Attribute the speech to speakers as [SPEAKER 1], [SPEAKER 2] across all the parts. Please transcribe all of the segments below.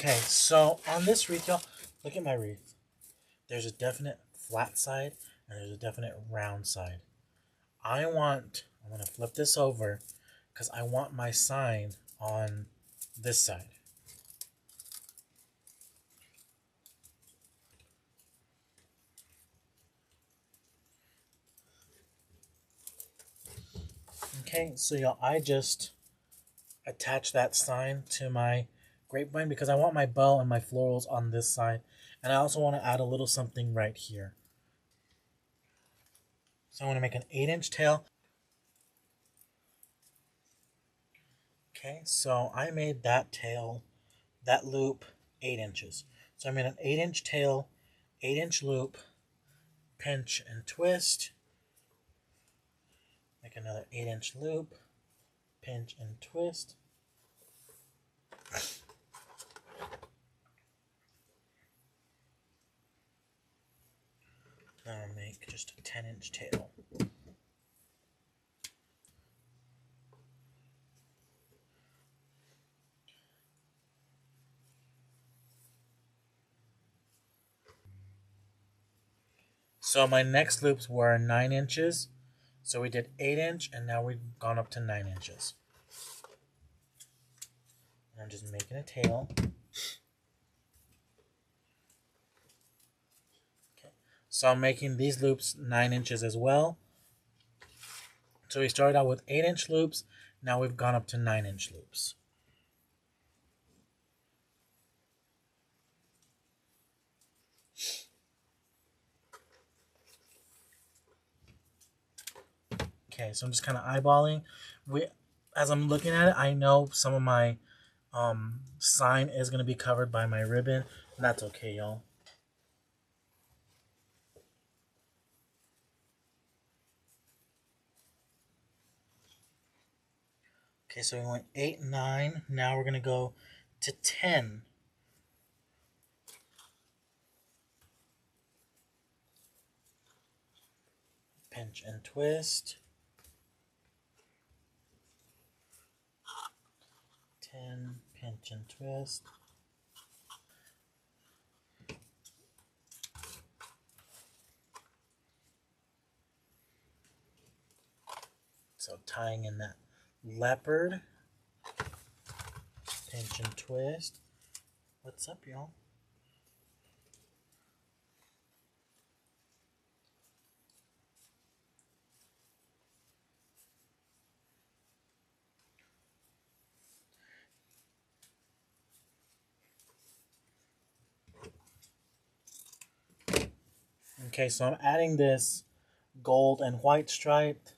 [SPEAKER 1] Okay, so on this wreath, y'all, look at my wreath. There's a definite flat side and there's a definite round side. I'm going to flip this over because I want my sign on this side. Okay, so y'all, I just attach that sign to my grapevine because I want my bow and my florals on this side, and I also want to add a little something right here. So I want to make an 8-inch tail. Okay, so I made that tail, that loop, 8 inches. So I made an 8-inch tail, 8-inch loop, pinch and twist. Make another 8-inch loop, pinch and twist. Now I'll make just a 10-inch tail. So my next loops were 9 inches. So we did 8-inch and now we've gone up to 9 inches. And I'm just making a tail. Okay. So I'm making these loops 9 inches as well. So we started out with 8-inch loops. Now we've gone up to 9-inch loops. Okay, so I'm just kind of eyeballing. As I'm looking at it, I know some of my sign is going to be covered by my ribbon. And that's okay, y'all. Okay, so we went 8, 9. Now we're going to go to 10. Pinch and twist. 10, pinch and twist. So tying in that leopard, pinch and twist. What's up, y'all? Okay, so I'm adding this gold and white stripe.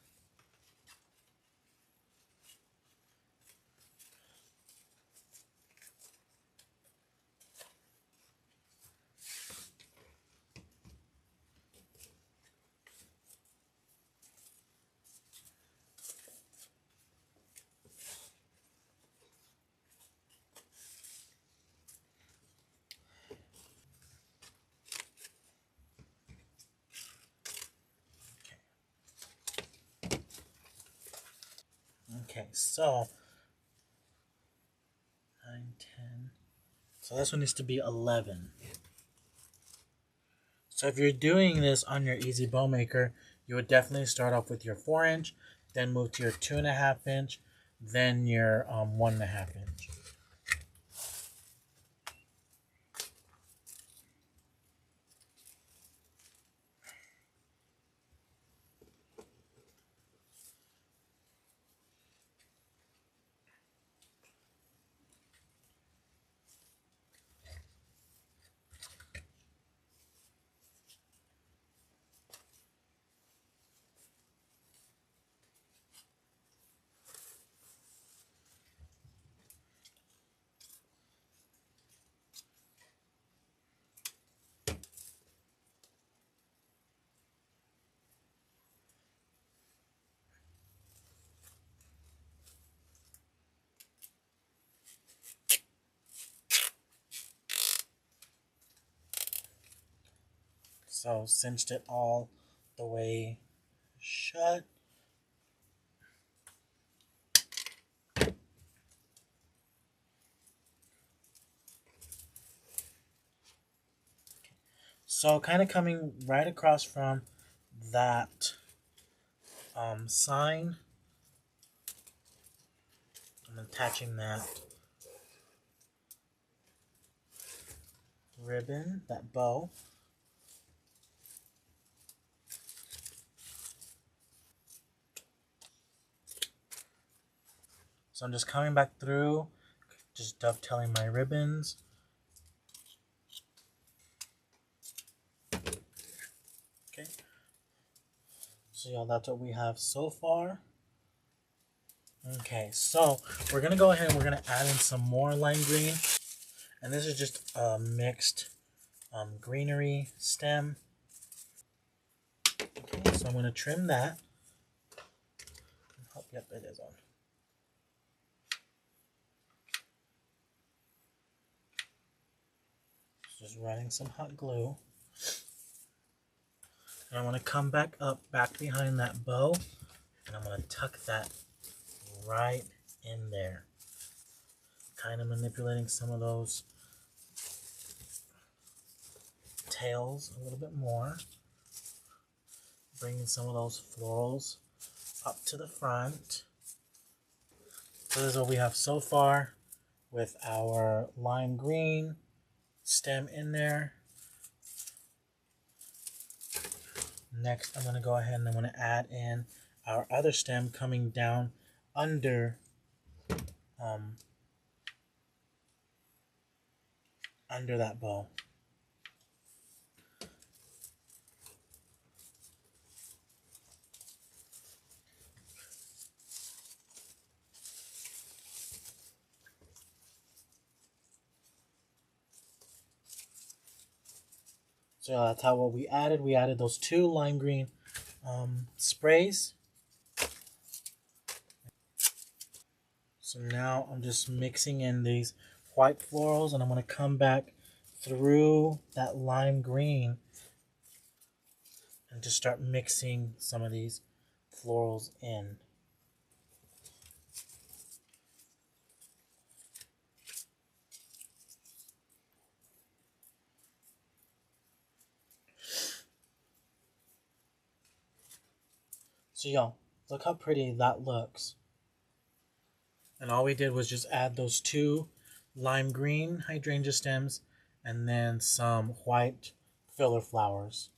[SPEAKER 1] Okay, so 9, 10. So this one needs to be 11. So if you're doing this on your Easy Bow Maker, you would definitely start off with your 4-inch, then move to your 2.5 inch, then your 1.5 inch. So cinched it all the way shut. So kind of coming right across from that sign, I'm attaching that ribbon, that bow. So I'm just coming back through, just dovetailing my ribbons. Okay. So yeah, that's what we have so far. Okay, so we're gonna go ahead and we're gonna add in some more lime green. And this is just a mixed greenery stem. Okay, so I'm gonna trim that. Oh, yep, it is on. Just running some hot glue. And I want to come back up, back behind that bow, and I'm going to tuck that right in there. Kind of manipulating some of those tails a little bit more. Bringing some of those florals up to the front. So this is what we have so far with our lime green stem in there. Next, I'm going to go ahead and I'm going to add in our other stem coming down under under that bow. So that's how what we added. We added those two lime green sprays. So now I'm just mixing in these white florals, and I'm going to come back through that lime green and just start mixing some of these florals in. So y'all, look how pretty that looks. And all we did was just add those two lime green hydrangea stems and then some white filler flowers.